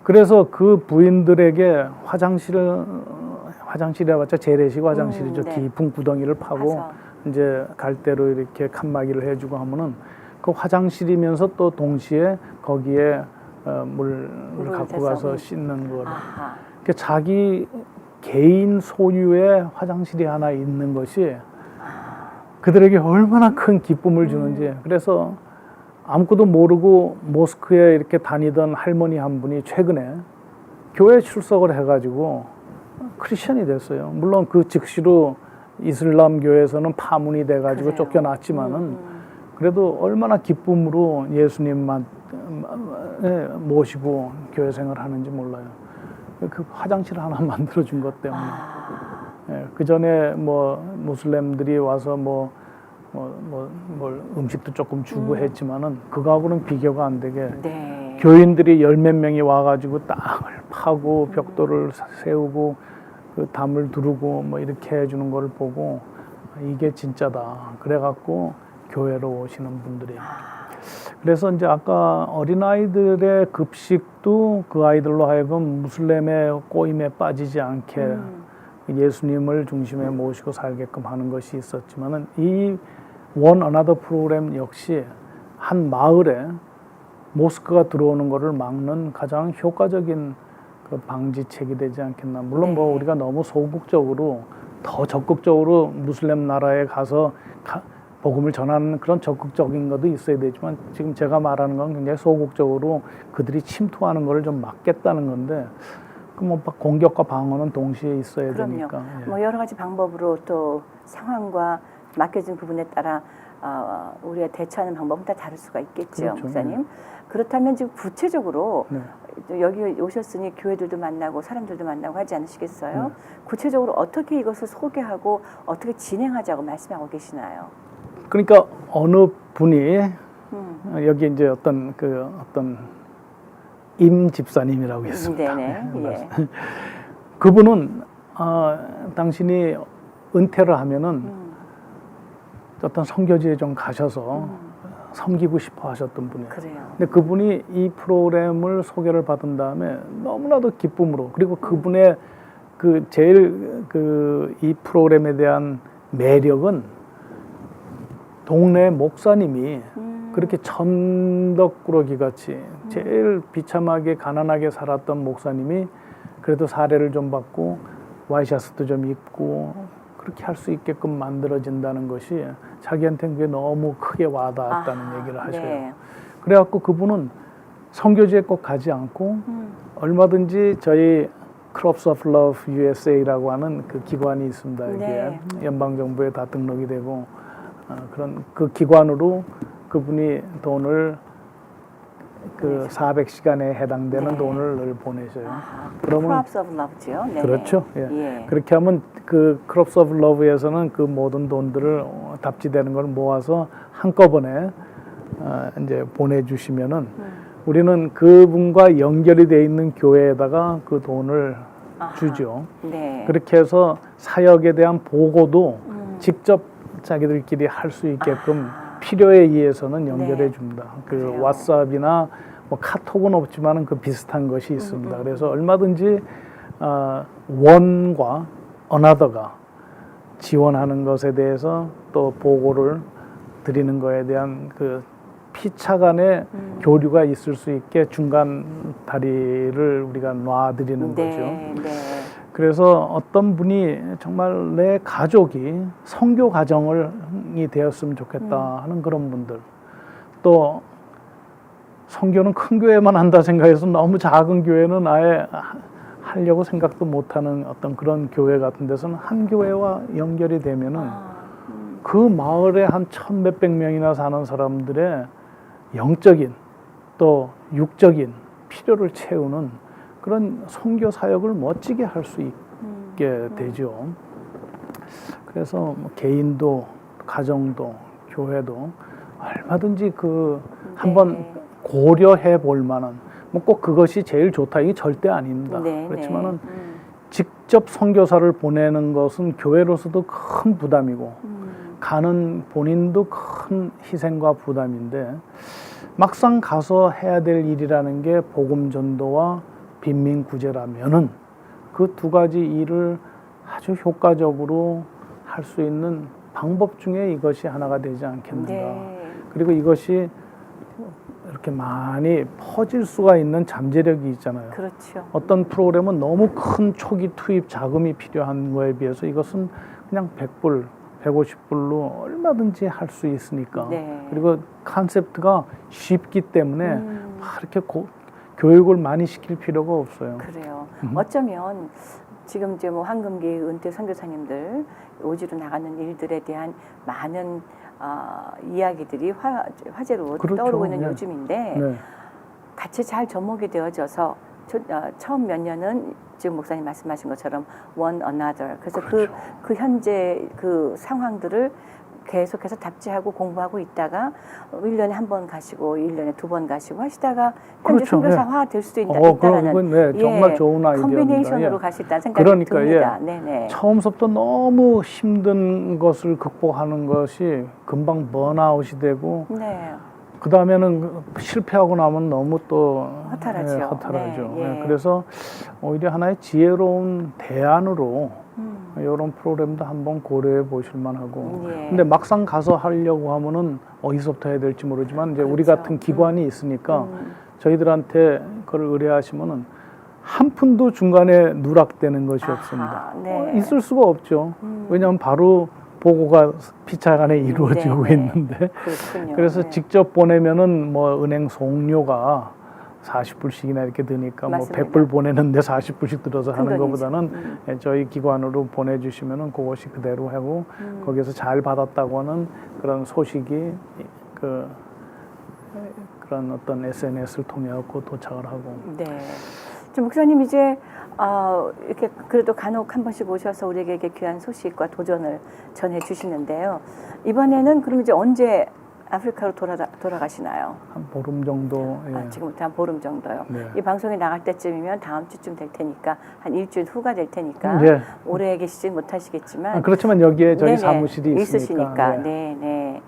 그래서 그 부인들에게 화장실에 봤자 재래식 화장실이죠. 네. 깊은 구덩이를 파고 가서. 이제 갈대로 이렇게 칸막이를 해주고 하면은 그 화장실이면서 또 동시에 거기에 물을 갖고 대서. 가서 씻는 거를. 아하. 그러니까 자기 개인 소유의 화장실이 하나 있는 것이 그들에게 얼마나 큰 기쁨을 주는지. 그래서 아무것도 모르고 모스크에 이렇게 다니던 할머니 한 분이 최근에 교회 출석을 해가지고 크리스천이 됐어요. 물론 그 즉시로 이슬람 교회에서는 파문이 돼가지고 그래요. 쫓겨났지만은 그래도 얼마나 기쁨으로 예수님만 모시고 교회 생활을 하는지 몰라요. 그 화장실 하나 만들어준 것 때문에. 그 전에 뭐 무슬림들이 와서 뭘 음식도 조금 주고 했지만은 그거하고는 비교가 안 되게 네. 교인들이 열 몇 명이 와가지고 땅을 파고 벽돌을 세우고 그 담을 두르고 뭐 이렇게 해주는 걸 보고 이게 진짜다. 그래갖고 교회로 오시는 분들이. 그래서 이제 아까 어린아이들의 급식도 그 아이들로 하여금 무슬림의 꼬임에 빠지지 않게 예수님을 중심에 모시고 살게끔 하는 것이 있었지만은 이 원 어나더 프로그램 역시 한 마을에 모스크가 들어오는 것을 막는 가장 효과적인 그 방지책이 되지 않겠나. 물론 뭐 우리가 너무 소극적으로 더 적극적으로 무슬림 나라에 가서 복음을 전하는 그런 적극적인 것도 있어야 되지만 지금 제가 말하는 건 굉장히 소극적으로 그들이 침투하는 것을 좀 막겠다는 건데 그 뭐 공격과 방어는 동시에 있어야 그럼요. 되니까. 예. 뭐 여러 가지 방법으로 또 상황과 맡겨진 부분에 따라 우리가 대처하는 방법은 다 다를 수가 있겠죠, 그렇죠. 목사님. 그렇다면 지금 구체적으로 네. 여기 오셨으니 교회들도 만나고 사람들도 만나고 하지 않으시겠어요? 구체적으로 어떻게 이것을 소개하고 어떻게 진행하자고 말씀하고 계시나요? 그러니까 어느 분이 여기 이제 어떤 임 집사님이라고 있습니다. 네네. 예. 그분은 당신이 은퇴를 하면은 어떤 선교지에 좀 가셔서 섬기고 싶어 하셨던 분이에요. 그래요. 근데 그분이 이 프로그램을 소개를 받은 다음에 너무나도 기쁨으로 그리고 그분의 그 제일 이 프로그램에 대한 매력은 동네 목사님이 그렇게 천덕꾸러기 같이 제일 비참하게 가난하게 살았던 목사님이 그래도 사례를 좀 받고 와이셔츠도 좀 입고 그렇게 할 수 있게끔 만들어진다는 것이 자기한테는 그게 너무 크게 와닿았다는 얘기를 하셔요. 네. 그래갖고 그분은 선교지에 꼭 가지 않고 얼마든지 저희 Crops of Love USA라고 하는 그 기관이 있습니다. 이게 네. 연방정부에 다 등록이 되고 그런 그 기관으로 그분이 돈을 그 400시간에 해당되는 네. 돈을 늘 보내셔요. 그러면 Crops of Love죠. 네네. 그렇죠. 예. 예. 그렇게 하면 그 Crops of Love에서는 그 모든 돈들을 답지되는 걸 모아서 한꺼번에 이제 보내주시면은 우리는 그분과 연결이 돼 있는 교회에다가 그 돈을 주죠. 네. 그렇게 해서 사역에 대한 보고도 직접 자기들끼리 할 수 있게끔 필요에 의해서는 연결해 줍니다. 그 그래요. 왓츠앱이나 뭐 카톡은 없지만은 그 비슷한 것이 있습니다. 그래서 얼마든지 원과 어나더가 지원하는 것에 대해서 또 보고를 드리는 것에 대한 그 피차 간의 교류가 있을 수 있게 중간 다리를 우리가 놔드리는 거죠. 네. 그래서 어떤 분이 정말 내 가족이 선교 가정이 되었으면 좋겠다 하는 그런 분들, 또 선교는 큰 교회만 한다 생각해서 너무 작은 교회는 아예 하려고 생각도 못하는 어떤 그런 교회 같은 데서는 한 교회와 연결이 되면은 그 마을에 한 1,000몇백 명이나 사는 사람들의 영적인 또 육적인 필요를 채우는 그런 선교 사역을 멋지게 할 수 있게 되죠. 그래서 뭐 개인도 가정도 교회도 얼마든지 그 한번 고려해 볼 만한 뭐 꼭 그것이 제일 좋다 이게 절대 아닙니다. 그렇지만은 직접 선교사를 보내는 것은 교회로서도 큰 부담이고 가는 본인도 큰 희생과 부담인데 막상 가서 해야 될 일이라는 게 복음 전도와 빈민 구제라면은 그 두 가지 일을 아주 효과적으로 할 수 있는 방법 중에 이것이 하나가 되지 않겠는가. 네. 그리고 이것이 이렇게 많이 퍼질 수가 있는 잠재력이 있잖아요. 그렇죠. 어떤 프로그램은 너무 큰 초기 투입 자금이 필요한 거에 비해서 이것은 그냥 100불, 150불로 얼마든지 할 수 있으니까. 네. 그리고 컨셉트가 쉽기 때문에 막 이렇게 교육을 많이 시킬 필요가 없어요. 그래요. 어쩌면 지금 이제 뭐 황금기 은퇴 선교사님들 오지로 나가는 일들에 대한 많은 이야기들이 화제로 그렇죠. 떠오르고 있는 네. 요즘인데 네. 같이 잘 접목이 되어져서 처음 몇 년은 지금 목사님 말씀하신 것처럼 one another. 그래서 그렇죠. 그 현재 그 상황들을 계속해서 답지하고 공부하고 있다가 1년에 한 번 가시고 1년에 두 번 가시고 하시다가 현재 그렇죠. 선교사화 될 수도 그건 있다라는 네, 정말 좋은 아이디어입니다. 콤비네이션으로 예. 갈 수 있다는 생각이 그러니까, 듭니다. 네네. 처음부터 너무 힘든 것을 극복하는 것이 금방 번아웃이 되고 네. 그 다음에는 실패하고 나면 너무 또 허탈하죠. 허탈하죠. 네, 예. 그래서 오히려 하나의 지혜로운 대안으로 이런 프로그램도 한번 고려해 보실 만하고. 예. 근데 막상 가서 하려고 하면은 어디서부터 해야 될지 모르지만 이제 우리 그렇죠. 같은 기관이 있으니까 저희들한테 그걸 의뢰하시면은 한 푼도 중간에 누락되는 것이 아하, 없습니다. 네. 있을 수가 없죠. 왜냐하면 바로 보고가 피차간에 이루어지고 네, 네. 있는데 그렇군요. 그래서 네. 직접 보내면은 뭐 은행 송료가 40불씩이나 이렇게 드니까 맞습니다. 뭐 100불 보내는데 40불씩 들어서 큰 하는 돈이죠. 것보다는 저희 기관으로 보내주시면은 그것이 그대로 하고 거기서 잘 받았다고 하는 그런 소식이 그런 어떤 SNS를 통해 갖고 도착을 하고. 네. 저 목사님 이제 이렇게 그래도 간혹 한 번씩 오셔서 우리에게 이렇게 귀한 소식과 도전을 전해 주시는데요. 이번에는 그럼 이제 언제 아프리카로 돌아가시나요? 한 보름 정도. 예. 지금부터 한 보름 정도요. 네. 이 방송이 나갈 때쯤이면 다음 주쯤 될 테니까 한 일주일 후가 될 테니까 예. 오래 계시진 못하시겠지만 그렇지만 여기에 저희 네네, 사무실이 있으시니까 네. 네네.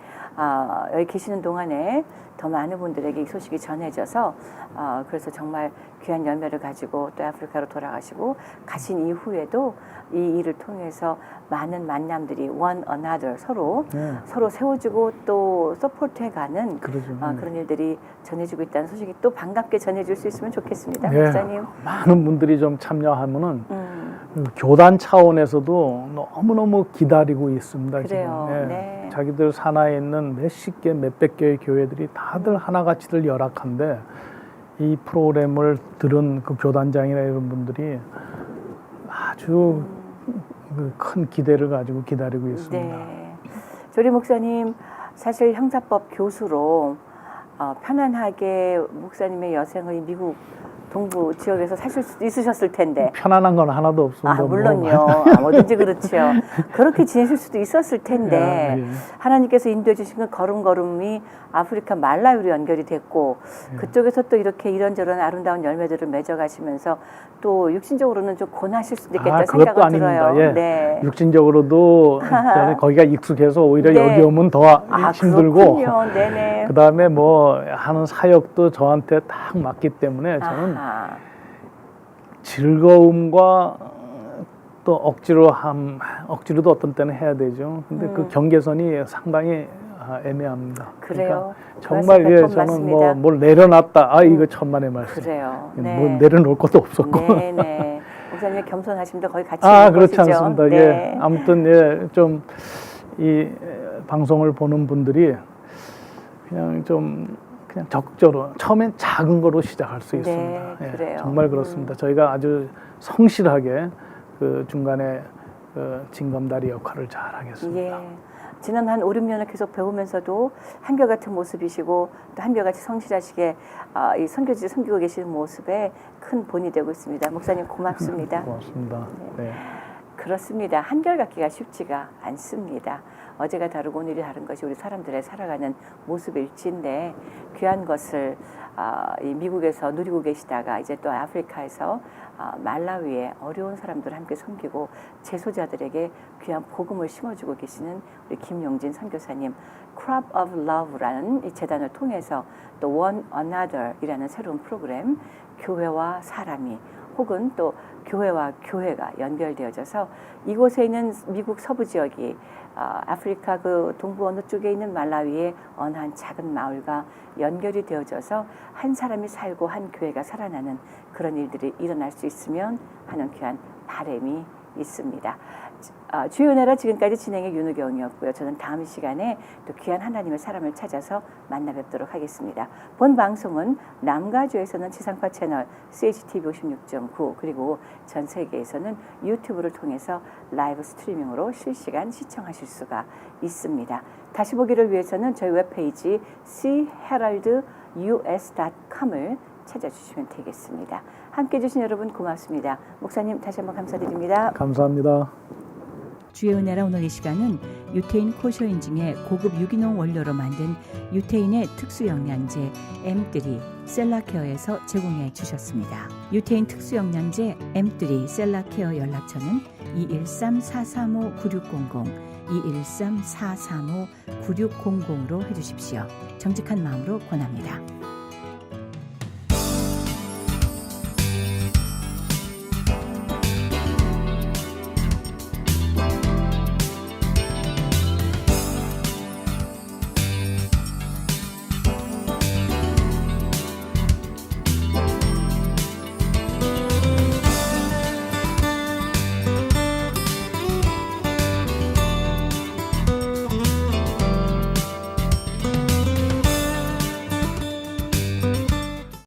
여기 계시는 동안에 더 많은 분들에게 이 소식이 전해져서 그래서 정말 귀한 열매를 가지고 또 아프리카로 돌아가시고 가신 이후에도 이 일을 통해서 많은 만남들이 one another 서로 세워주고 또 서포트해가는 그러죠. 그런 일들이 전해지고 있다는 소식이 또 반갑게 전해질 수 있으면 좋겠습니다, 네. 목사님. 많은 분들이 좀 참여하면은 교단 차원에서도 너무너무 기다리고 있습니다. 그래요. 지금. 네. 자기들 산하에 있는 몇십 개, 몇백 개의 교회들이 다들 하나같이들 열악한데 이 프로그램을 들은 그 교단장이나 이런 분들이 아주 큰 기대를 가지고 기다리고 있습니다. 네. 조리 목사님 사실 형사법 교수로 편안하게 목사님의 여생을 미국 동부 지역에서 사실 수 있으셨을 텐데. 편안한 건 하나도 없습니다. 물론요. 뭐든지 그렇죠. 그렇게 지내실 수도 있었을 텐데 예. 하나님께서 인도해 주신 그 걸음걸음이 아프리카 말라위로 연결이 됐고 그쪽에서 또 이렇게 이런저런 아름다운 열매들을 맺어가시면서 또 육신적으로는 좀 고나실 수도 있겠다 생각은 그것도 들어요. 아닙니다. 예. 네. 육신적으로도 저는 거기가 익숙해서 오히려 네. 여기 오면 더 힘들고 그렇군요. 네네. 그다음에 뭐 하는 사역도 저한테 딱 맞기 때문에 저는 즐거움과 또 억지로도 어떤 때는 해야 되죠. 근데 그 경계선이 상당히 애매합니다. 그래요. 그러니까 정말 저는 뭘 내려놨다. 이거 천만의 말씀. 그래요. 뭐 내려놓을 것도 없었고. 네네. 목사님의 겸손하심도 거의 같이 그렇지 것이죠. 않습니다. 네. 예. 아무튼 좀 이 방송을 보는 분들이 그냥 적절로 처음엔 작은 거로 시작할 수 있습니다. 네, 그래요. 정말 그렇습니다. 저희가 아주 성실하게 그 중간에 그 징검다리 역할을 잘 하겠습니다. 예. 지난 한 5, 6년을 계속 배우면서도 한결같은 모습이시고 또 한결같이 성실하시게 이 선교지를 섬기고 계시는 모습에 큰 본이 되고 있습니다. 목사님 고맙습니다. 고맙습니다. 네. 그렇습니다. 한결같기가 쉽지가 않습니다. 어제가 다르고 오늘이 다른 것이 우리 사람들의 살아가는 모습일지인데 귀한 것을 이 미국에서 누리고 계시다가 이제 또 아프리카에서 말라위에 어려운 사람들을 함께 섬기고 제소자들에게 귀한 복음을 심어주고 계시는 우리 김용진 선교사님 Crop of Love라는 이 재단을 통해서 또 One Another이라는 새로운 프로그램 교회와 사람이 혹은 또 교회와 교회가 연결되어져서 이곳에 있는 미국 서부 지역이 아프리카 그 동부 어느 쪽에 있는 말라위의 어느 한 작은 마을과 연결이 되어져서 한 사람이 살고 한 교회가 살아나는 그런 일들이 일어날 수 있으면 하는 귀한 바람이 있습니다. 주의 은혜라 지금까지 진행의 윤우경이었고요. 저는 다음 시간에 또 귀한 하나님의 사람을 찾아서 만나 뵙도록 하겠습니다. 본 방송은 남가주에서는 지상파 채널 CHTV 56.9 그리고 전 세계에서는 유튜브를 통해서 라이브 스트리밍으로 실시간 시청하실 수가 있습니다. 다시 보기를 위해서는 저희 웹페이지 chaheraldus.com을 찾아주시면 되겠습니다. 함께해 주신 여러분 고맙습니다. 목사님 다시 한번 감사드립니다. 감사합니다. 주의 은혜라 오늘 이 시간은 유태인 코셔 인증의 고급 유기농 원료로 만든 유태인의 특수 영양제 M3 셀라케어에서 제공해 주셨습니다. 유태인 특수 영양제 M3 셀라케어 연락처는 213-435-9600 213-435-9600로 해주십시오. 정직한 마음으로 권합니다.